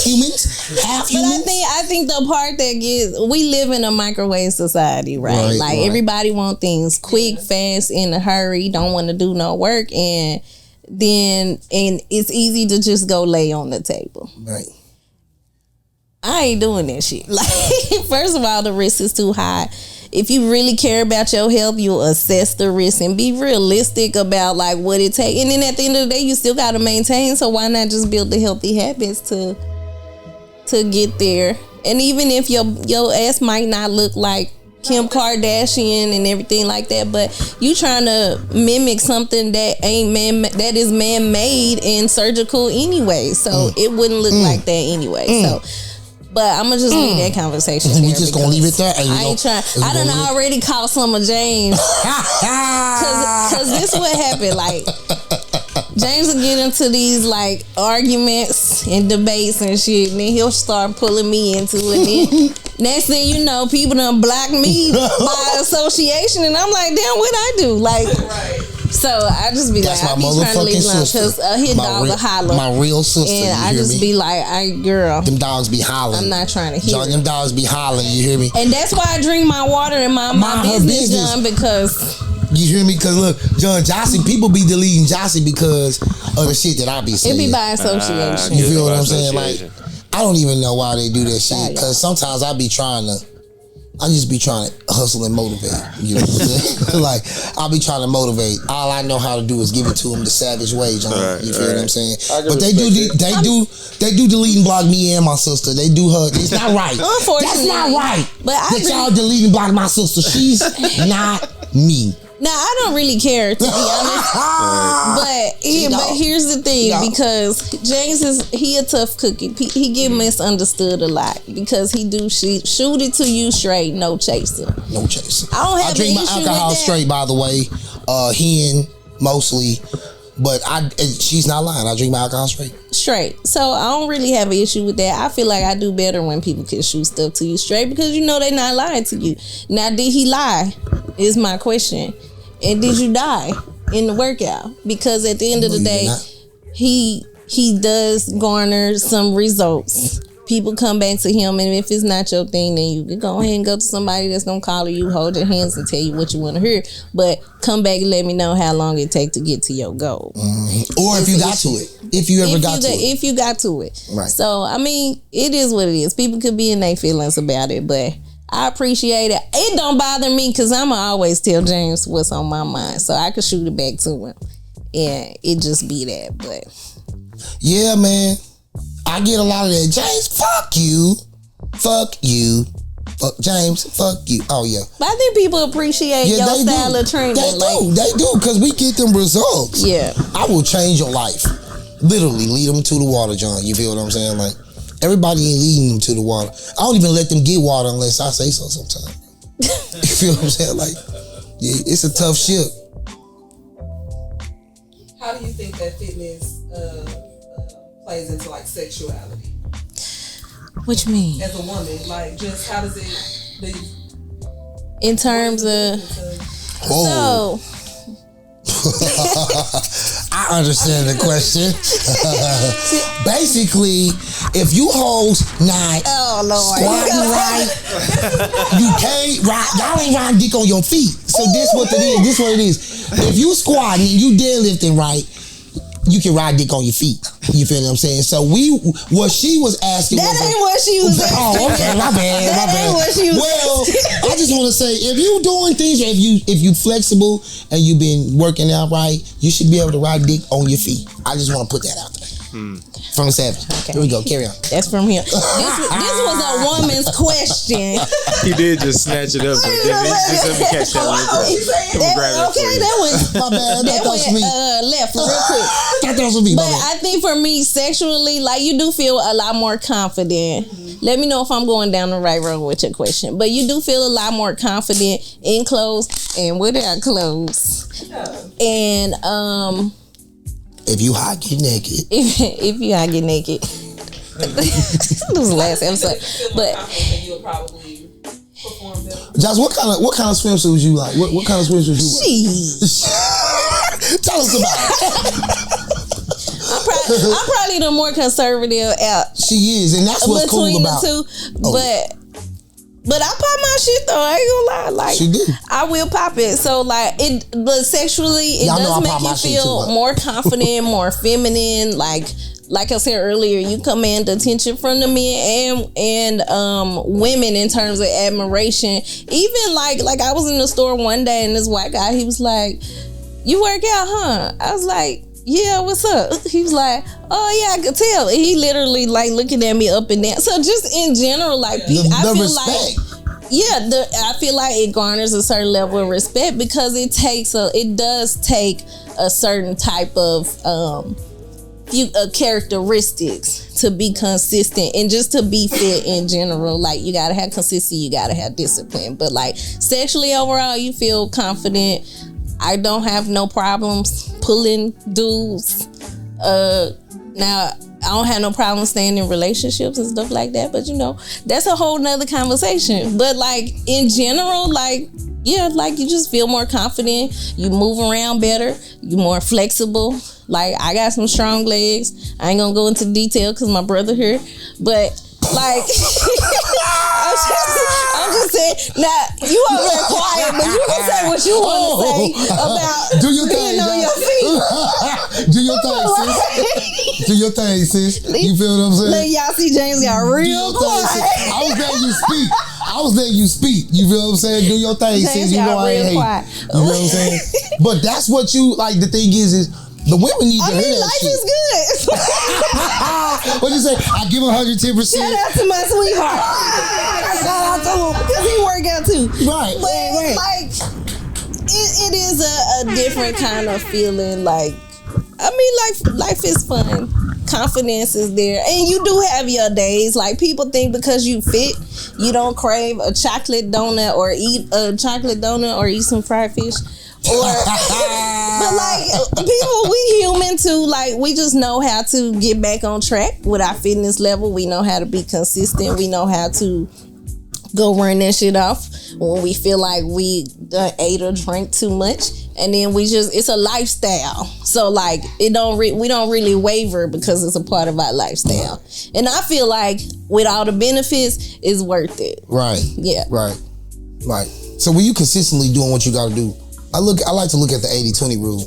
Speaker 1: humans, half humans.
Speaker 2: But I think the part that we live in a microwave society, right? Everybody want things quick, fast, in a hurry. Don't want to do no work, and it's easy to just go lay on the table.
Speaker 1: Right.
Speaker 2: I ain't doing that shit. Like, first of all, the risk is too high. If you really care about your health, you'll assess the risk and be realistic about like what it takes. And then at the end of the day, you still got to maintain. So why not just build the healthy habits to get there? And even if your ass might not look like Kim Kardashian and everything like that, but you trying to mimic something that that is man-made and surgical anyway. So it wouldn't look like that anyway. So. But I'm gonna just leave that conversation.
Speaker 1: We just gonna leave it there.
Speaker 2: I ain't trying. I done already caught some of James. Cause this what happened. Like James will get into these like arguments and debates and shit, and then he'll start pulling me into it. Then next thing you know, people done block me by association, and I'm like, damn, what I do? Like. So I just be
Speaker 1: That's
Speaker 2: like, I be trying to leave lunch because his dog will holler.
Speaker 1: My real sister,
Speaker 2: and I just be like, girl,
Speaker 1: them dogs be hollering.
Speaker 2: I'm not trying to hear.
Speaker 1: Them dogs be hollering. You hear me?
Speaker 2: And that's why I drink my water and my business done because.
Speaker 1: You hear me? Because look, John Joce, people be deleting Joce because of the shit that I be saying.
Speaker 2: It be by association.
Speaker 1: You feel what I'm saying? Like, I don't even know why they do that shit. Because sometimes I just be trying to hustle and motivate. You know what I'm saying? Like, I'll be trying to motivate. All I know how to do is give it to them the savage way, John. You feel what I'm saying? But they do delete and block me and my sister. They do her. It's not right.
Speaker 2: Unfortunately.
Speaker 1: That's not right.
Speaker 2: But
Speaker 1: y'all delete and block my sister. She's not me.
Speaker 2: Now, I don't really care, to be honest. But here's the thing, because James he a tough cookie. He get misunderstood a lot because he do shoot it to you straight, no chaser.
Speaker 1: No chaser.
Speaker 2: I
Speaker 1: drink my alcohol straight, by the way. Hen mostly, but she's not lying. I drink my alcohol straight. So I don't really have an issue with that. I feel like I do better when people can shoot stuff to you straight because you know they're not lying to you. Now, did he lie? Is my question. And did you die in the workout? Because at the end of the day, he does garner some results. People come back to him, and if it's not your thing, then you can go ahead and go to somebody that's gonna call you, hold your hands, and tell you what you want to hear. But come back and let me know how long it take to get to your goal, or if you got to it, if you got to it. Right.
Speaker 2: So I mean, it is what it is. People could be in their feelings about it, but I appreciate it. It don't bother me because I'ma always tell James what's on my mind, so I can shoot it back to him, and it just be that. But
Speaker 1: yeah, man. I get a lot of that. James, fuck you. Fuck James, fuck you. Oh, yeah.
Speaker 2: But I think people appreciate your style of training.
Speaker 1: They do, because we get them results.
Speaker 2: Yeah.
Speaker 1: I will change your life. Literally, lead them to the water, John. You feel what I'm saying? Like, everybody ain't leading them to the water. I don't even let them get water unless I say so sometimes. You feel what I'm saying? Like, yeah, it's a tough ship.
Speaker 4: How do you think that fitness plays into like sexuality?
Speaker 2: What you mean?
Speaker 4: As a woman, like just how does it
Speaker 2: in terms of
Speaker 1: so I understand the question. Basically, if you hoes not squatting right, you can't ride. Y'all ain't riding dick on your feet. So this what it is. If you squatting and you deadlifting right, you can ride dick on your feet. You feel what I'm saying? So what she was asking
Speaker 2: that ain't what she was asking.
Speaker 1: Oh, okay, my bad.
Speaker 2: Ain't what she was
Speaker 1: Well, I just want to say, if you doing things, if you flexible and you been working out right, you should be able to ride dick on your feet. I just want to put that out there. From Savage. Okay. Here we go. Carry on.
Speaker 2: That's from him. This was a woman's question.
Speaker 3: He did just snatch it up. Just let me catch that real quick.
Speaker 2: Okay, that was
Speaker 1: my bad. That was me.
Speaker 2: Left real quick.
Speaker 1: That was me.
Speaker 2: But I think for me, sexually, like you do feel a lot more confident. Let me know if I'm going down the right road with your question. But you do feel a lot more confident in clothes and without clothes. And
Speaker 1: if you hot, get naked.
Speaker 2: If you hot, get naked. This was the last episode. But
Speaker 4: you would probably perform better.
Speaker 1: Josh, what kind of swimsuits you like? What kind of swimsuits you like? Tell us about it.
Speaker 2: I'm probably the more conservative out.
Speaker 1: She is, and that's what's cool about
Speaker 2: the two. But I pop my shit though. I ain't gonna lie. Like
Speaker 1: she did.
Speaker 2: I will pop it. So like it, but sexually, it does make you feel more confident, more feminine. Like I said earlier, you command attention from the men and women in terms of admiration. Even like I was in the store one day and this white guy, he was like, "You work out, huh?" I was like, "Yeah, what's up?" He was like, "Oh yeah, I could tell." And he literally like looking at me up and down. So just in general, like I feel
Speaker 1: respect.
Speaker 2: I feel like it garners a certain level of respect because it does take a certain type of characteristics to be consistent and just to be fit in general. Like you gotta have consistency, you gotta have discipline. But like sexually overall, you feel confident. I don't have no problems pulling dudes. Now I don't have no problem staying in relationships and stuff like that, but you know, that's a whole nother conversation. But like in general, like yeah, like you just feel more confident, you move around better, you're more flexible. Like I got some strong legs. I ain't gonna go into detail because my brother here, but like I'm just saying. Now you are very quiet, but you can say what you want to say about
Speaker 1: do your
Speaker 2: being
Speaker 1: thing,
Speaker 2: on your feet.
Speaker 1: Do your thing, sis. Do your thing, sis. You feel what I'm saying?
Speaker 2: Look, y'all see James got real quiet.
Speaker 1: I was letting you speak. You feel what I'm saying? Do your thing, sis. You know I ain't hate. You know what I'm saying? But that's what you like. The thing is the women need to hear that
Speaker 2: life
Speaker 1: shit.
Speaker 2: is good.
Speaker 1: What you say? I give 110%.
Speaker 2: Shout out to my sweetheart. Shout out to him because he work out too.
Speaker 1: Right.
Speaker 2: But like, it is a different kind of feeling. Like, I mean, life is fun. Confidence is there, and you do have your days. Like people think because you fit, you don't crave a chocolate donut or eat a chocolate donut or eat some fried fish. But like people, we human too. Like we just know how to get back on track with our fitness level. We know how to be consistent. We know how to go run that shit off when we feel like we done ate or drank too much. And then it's a lifestyle. So like we don't really waver because it's a part of our lifestyle. And I feel like with all the benefits, it's worth it.
Speaker 1: Right.
Speaker 2: Yeah.
Speaker 1: Right. So when you consistently doing what you got to do, I like to look at the 80-20 rule.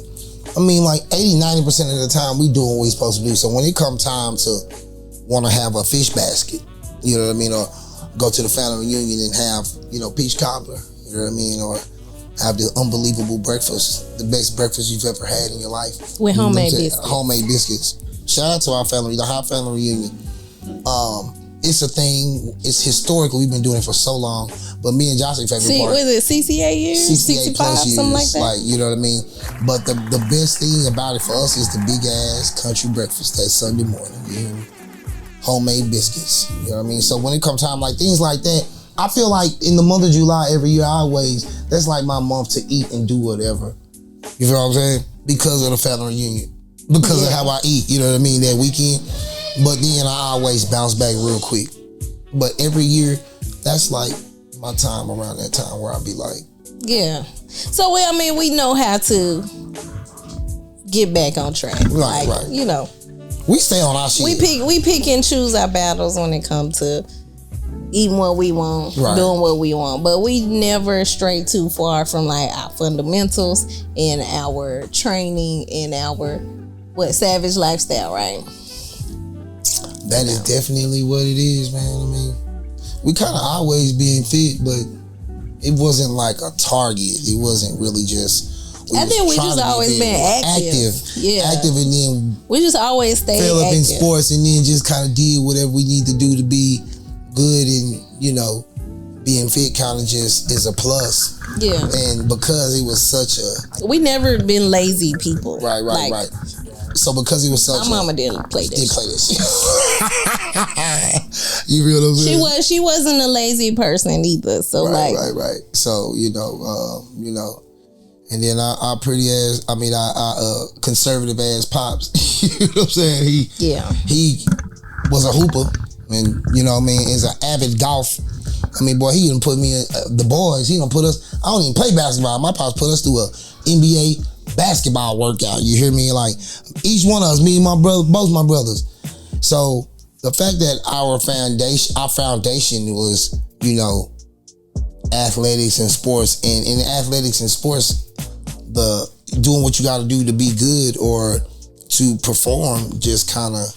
Speaker 1: I mean, like 80-90% of the time we doing what we supposed to do. So when it comes time to want to have a fish basket, you know what I mean, or go to the family reunion and have, peach cobbler, you know what I mean, or have the unbelievable breakfast, the best breakfast you've ever had in your life.
Speaker 2: With homemade biscuits.
Speaker 1: Homemade biscuits. Shout out to our family, the Hot Family Reunion. It's a thing. It's historical. We've been doing it for so long. But me and Joce favorite part.
Speaker 2: Was it 68 years?
Speaker 1: 68 plus years.
Speaker 2: Something like that?
Speaker 1: Like, you know what I mean? But the best thing about it for us is the big ass country breakfast that Sunday morning. You know? Homemade biscuits. You know what I mean? So when it comes time like things like that, I feel like in the month of July every year, that's like my month to eat and do whatever. You feel what I'm saying? Because of the family reunion. Because of how I eat, you know what I mean, that weekend. But then I always bounce back real quick. But every year, that's like my time around that time where I'll be like.
Speaker 2: Yeah. So, I mean, we know how to get back on track.
Speaker 1: Right.
Speaker 2: You know.
Speaker 1: We stay on our shit.
Speaker 2: We pick and choose our battles when it comes to eating what we want, doing what we want. But we never stray too far from like our fundamentals and our training and our savage lifestyle, right?
Speaker 1: That is definitely what it is, man. I mean, we kind of always being fit, but it wasn't like a target. It wasn't really just.
Speaker 2: I think we just always been active. Yeah.
Speaker 1: Active, and then
Speaker 2: we just always stayed
Speaker 1: fell up
Speaker 2: active
Speaker 1: in sports, and then just kind of did whatever we need to do to be good, and being fit kind of just is a plus. Yeah. And because it was such a,
Speaker 2: we never been lazy people.
Speaker 1: Right. So because it was such,
Speaker 2: my mama didn't play this.
Speaker 1: You feel what I'm saying?
Speaker 2: She wasn't a lazy person either. So
Speaker 1: right. So and then our conservative ass pops. You know what I'm saying? He was a hooper, and you know what I mean, is an avid golf. I mean, boy, he done put me in the boys. He done put us. I don't even play basketball. My pops put us through a NBA basketball workout. You hear me? Like each one of us, me and my brother, both my brothers. So the fact that our foundation was, you know, athletics and sports, and in athletics and sports, the doing what you got to do to be good or to perform just kind of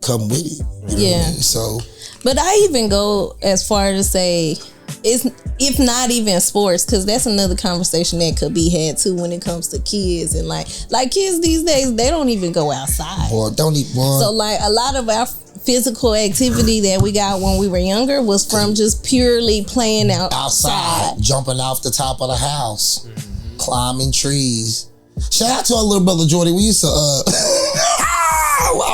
Speaker 1: come with it. You know what I mean? So,
Speaker 2: but I even go as far to say it's if not even sports, because that's another conversation that could be had too when it comes to kids and like kids these days, they don't even go outside.
Speaker 1: Or don't even.
Speaker 2: So like a lot of our physical activity that we got when we were younger was from just purely playing outside,
Speaker 1: jumping off the top of the house, climbing trees. Shout out to our little brother Jordan. We used to our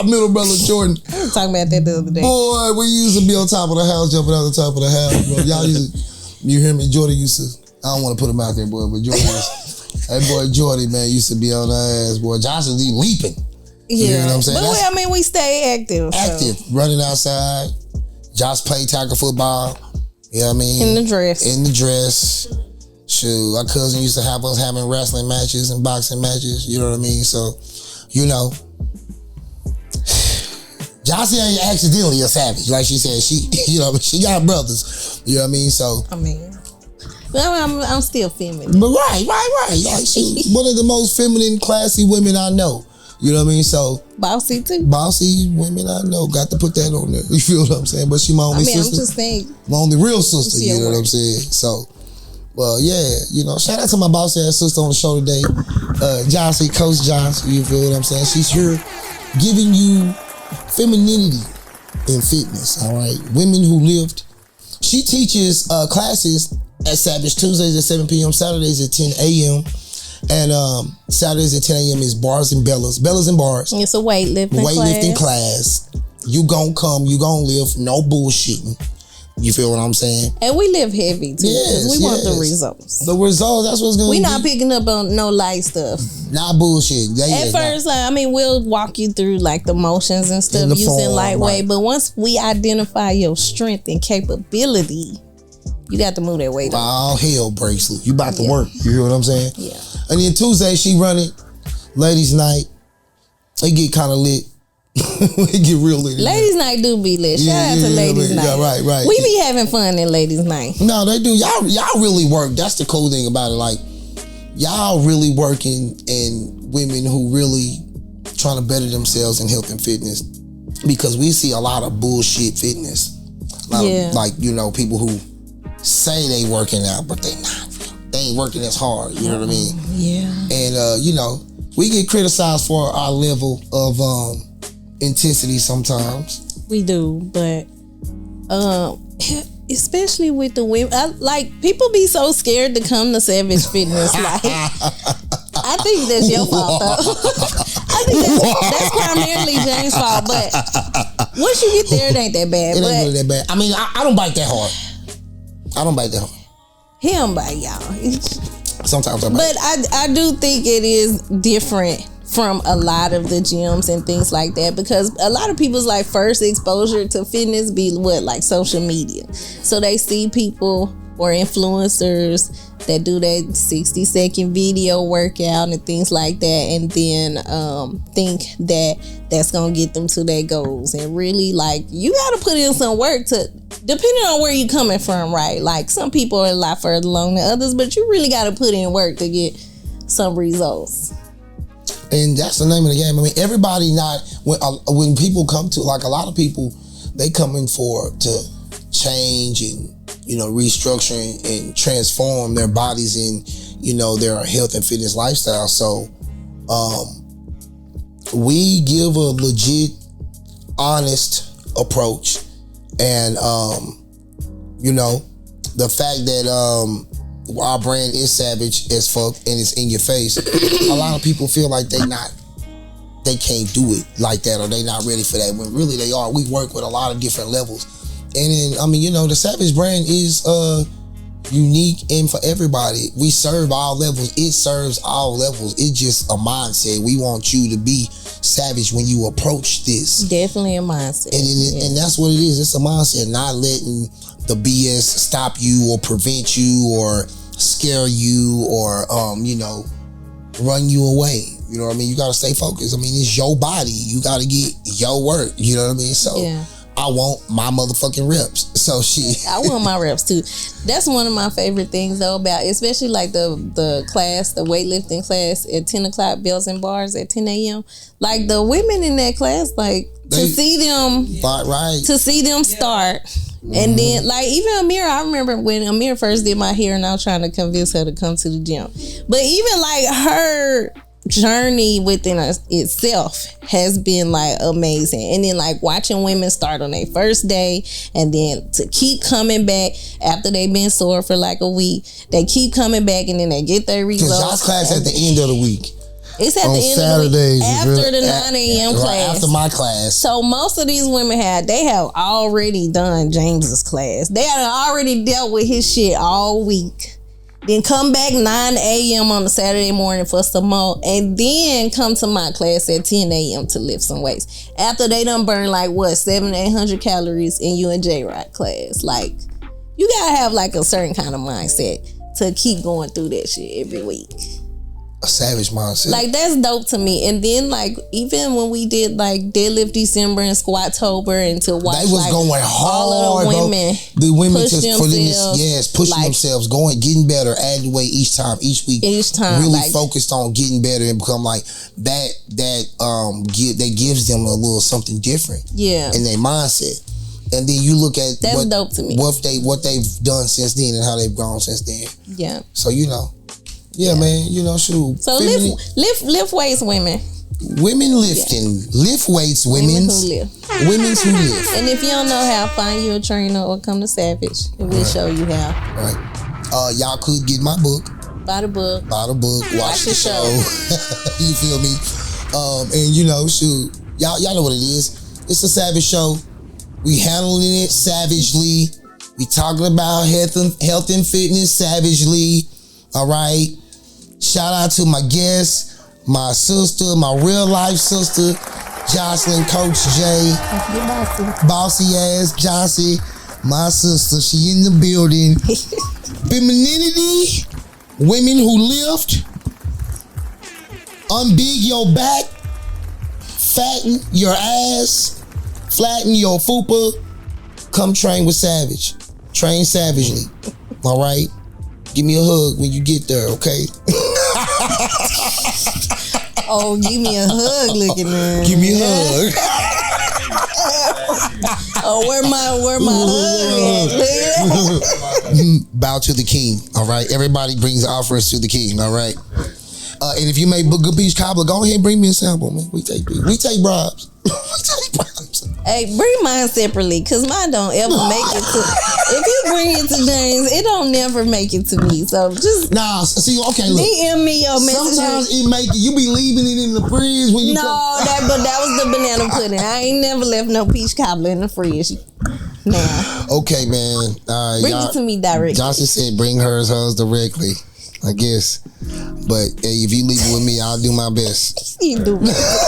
Speaker 1: middle brother Jordan.
Speaker 2: We were talking about that the other day.
Speaker 1: Boy, we used to be on top of the house, jumping out the top of the house, bro. Y'all used to, you hear me? Jordan used to, I don't want to put him out there, boy, but Jordan that boy Jordan, man, used to be on our ass, boy. Johnson be leaping. You hear what I'm saying?
Speaker 2: But we stay active.
Speaker 1: Active, running outside. Josh played tackle football. You know what I mean?
Speaker 2: In the dress. Shoot, our cousin used to have us having wrestling matches and boxing matches. You know what I mean? So, you know, Jocelyn ain't accidentally a savage. Like she said, she got brothers. You know what I mean? So, I'm still feminine.
Speaker 1: But right. Like she one of the most feminine, classy women I know. You know what I mean? So
Speaker 2: bossy too.
Speaker 1: Bossy women I know. Got to put that on there. You feel what I'm saying? But she my only sister.
Speaker 2: I'm just saying.
Speaker 1: My only real sister. You know what I'm saying? So, well, yeah. You know, shout out to my boss ass sister on the show today, Joce, Coach Joce. You feel what I'm saying? She's here giving you femininity in fitness. All right, women who lived. She teaches classes at Savage Tuesdays at 7 p.m., Saturdays at 10 a.m. And Saturdays at 10 a.m. is Bars and Bellas and Bars.
Speaker 2: It's a weightlifting
Speaker 1: class. You gon' come, you gon' live, no bullshitting. You feel what I'm saying?
Speaker 2: And we live heavy too. Yes, we want the results.
Speaker 1: The results, that's what's gonna be.
Speaker 2: We not picking up on no light stuff.
Speaker 1: Not bullshit.
Speaker 2: At first, we'll walk you through like the motions and stuff using lightweight. Right. But once we identify your strength and capability, you got to move that weight up.
Speaker 1: All hell breaks loose. You about to work. You hear what I'm saying?
Speaker 2: Yeah.
Speaker 1: And then Tuesday, she run it. Ladies' night. It get kind of lit. It get real lit.
Speaker 2: Ladies' night do be lit. Shout out to Ladies' night.
Speaker 1: Yeah, right.
Speaker 2: We be having fun in Ladies' night.
Speaker 1: No, they do. Y'all really work. That's the cool thing about it. Like, y'all really working and women who really trying to better themselves in health and fitness. Because we see a lot of bullshit fitness. A lot of, like, you know, people who say they working out, but they not. They ain't working as hard. You know what I mean?
Speaker 2: Yeah.
Speaker 1: And, you know, we get criticized for our level of intensity sometimes.
Speaker 2: We do, but especially with the women, people be so scared to come to Savage Fitness. Like, I think that's your fault, though. I think that's primarily James' fault. But once you get there, it ain't that bad.
Speaker 1: It ain't really that bad. I mean, I don't bite that hard.
Speaker 2: He don't bite, y'all.
Speaker 1: Sometimes I bite.
Speaker 2: But I do think it is different from a lot of the gyms and things like that, because a lot of people's like first exposure to fitness be like social media. So they see people or influencers that do that 60-second video workout and things like that, and then think that that's gonna get them to their goals. And really, like, you gotta put in some work to, depending on where you're coming from, right? Like, some people are a lot further along than others, but you really gotta put in work to get some results.
Speaker 1: And that's the name of the game. I mean, everybody when people come to, like, a lot of people, they come in to change and, you know, restructuring and transform their bodies in, you know, their health and fitness lifestyle. So we give a legit, honest approach. And, you know, the fact that our brand is savage as fuck and it's in your face, a lot of people feel like they can't do it like that, or they not ready for that, when really they are. We work with a lot of different levels. And then, I mean, you know, the Savage brand is unique and for everybody. We serve all levels. It serves all levels. It's just a mindset. We want you to be savage when you approach this.
Speaker 2: Definitely a mindset.
Speaker 1: And that's what it is. It's a mindset. Not letting the BS stop you or prevent you or scare you or, run you away. You know what I mean? You got to stay focused. I mean, it's your body. You got to get your work. You know what I mean? So I want my motherfucking reps. So
Speaker 2: I want my reps too. That's one of my favorite things though about, especially like the class, the weightlifting class at 10 o'clock, bells and bars at 10 a.m. Like the women in that class, like to see them start. And then, like, even Amira, I remember when Amira first did my hair and I was trying to convince her to come to the gym. But even, like, her journey within itself has been, like, amazing. And then, like, watching women start on their first day and then to keep coming back after they've been sore for, like, a week. They keep coming back and then they get their results.
Speaker 1: Because y'all's class at the end of the week.
Speaker 2: It's at the end
Speaker 1: Saturdays,
Speaker 2: of the week, after the 9 a.m. class.
Speaker 1: After my class.
Speaker 2: So most of these women have already done James's class. They had already dealt with his shit all week. Then come back 9 a.m. on a Saturday morning for some more. And then come to my class at 10 a.m. to lift some weights. After they done burn 700-800 calories in you and J-Rock class. Like, you gotta have like a certain kind of mindset to keep going through that shit every week.
Speaker 1: A savage mindset.
Speaker 2: Like, that's dope to me. And then, like, even when we did like Deadlift December and Squattober and to watch,
Speaker 1: they was going hard,
Speaker 2: all of the women,
Speaker 1: pushing themselves, getting better, adding weight each week, really focused on getting better and become like that gives them a little something different in their mindset. And then you look at
Speaker 2: that's dope to me.
Speaker 1: What they've done since then and how they've grown since then.
Speaker 2: Yeah.
Speaker 1: So yeah, man, shoot.
Speaker 2: So lift weights, women.
Speaker 1: Women lifting. Lift weights, women's. Women's who lift.
Speaker 2: And if you don't know how, find you a trainer or come to Savage and we'll show you how.
Speaker 1: Right. Y'all could get my book.
Speaker 2: Buy the book.
Speaker 1: Watch the show. You feel me? And shoot. Y'all know what it is. It's a Savage show. We handling it savagely. We talking about health and fitness savagely. All right. Shout out to my guest, my sister, my real life sister, Jocelyn, Coach J. Bossy ass Joce, my sister. She in the building. Femininity, women who lift, unbig your back, fatten your ass, flatten your fupa. Come train with Savage. Train savagely. All right. Give me a hug when you get there, okay?
Speaker 2: Oh, give me a hug, looking man.
Speaker 1: Give me a hug.
Speaker 2: Oh, where my hug?
Speaker 1: Bow to the king, all right? Everybody brings offerings to the king, all right? And if you make good peach cobbler, go ahead and bring me a sample, man. We take bribes. We take bribes.
Speaker 2: Hey, bring mine separately, cause mine don't ever make it to. If you bring it to James, it don't never make it to me. So just
Speaker 1: look.
Speaker 2: DM me your message.
Speaker 1: Sometimes it make it. You be leaving it in the fridge when you come.
Speaker 2: But that was the banana pudding. I ain't never left no peach cobbler in the fridge. Nah.
Speaker 1: Okay, man.
Speaker 2: Bring it to me directly.
Speaker 1: Johnson said, "Bring hers directly." I guess. But hey, if you leave it with me, I'll do my best.
Speaker 2: You do.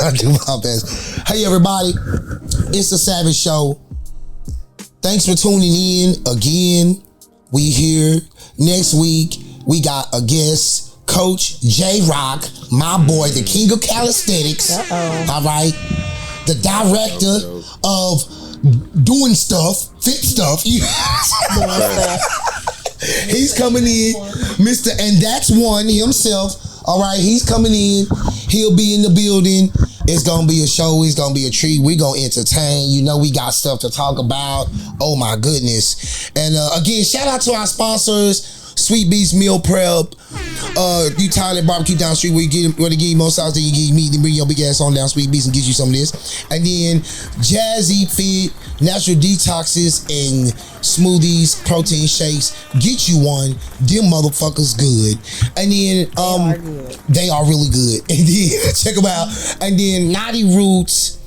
Speaker 1: I'll do my best. Hey, everybody. It's the Savage Show. Thanks for tuning in again. We here. Next week, we got a guest, Coach J-Rock, my boy, the king of calisthenics. All right. The director of doing stuff, fit stuff. He's coming in, Mr. And that's one himself. All right, he's coming in. He'll be in the building. It's gonna be a show. It's gonna be a treat. We're gonna entertain. We got stuff to talk about. Oh my goodness! And again, shout out to our sponsors. Sweet Beast Meal Prep. You tired of barbecue down the street where you give you more sauce than you give meat, then bring your big ass on down Sweet Beast and get you some of this. And then Jazzy Fit, natural detoxes and smoothies, protein shakes. Get you one. Them motherfuckers good. And then they are really good. And then check them out. And then Naughty Roots.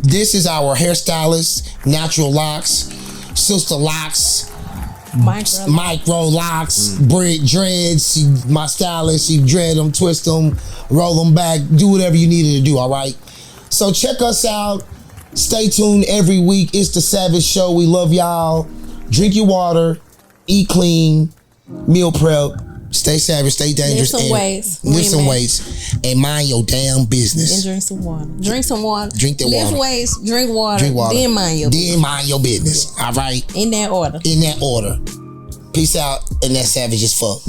Speaker 1: This is our hairstylist, Natural Locks, Sister Locks. micro locks, braid dreads. She my stylist. She dread them, twist them, roll them back, do whatever you needed to do. All right. So check us out. Stay tuned every week. It's the Savage Show. We love y'all. Drink your water, eat clean, meal prep, stay savage, stay dangerous, lift some weights, and mind your damn business.
Speaker 2: And drink some water. Drink some water.
Speaker 1: Drink the water.
Speaker 2: Lift weights, drink water. Then mind your business.
Speaker 1: Then mind your business. All right.
Speaker 2: In that order.
Speaker 1: Peace out, and that's savage as fuck.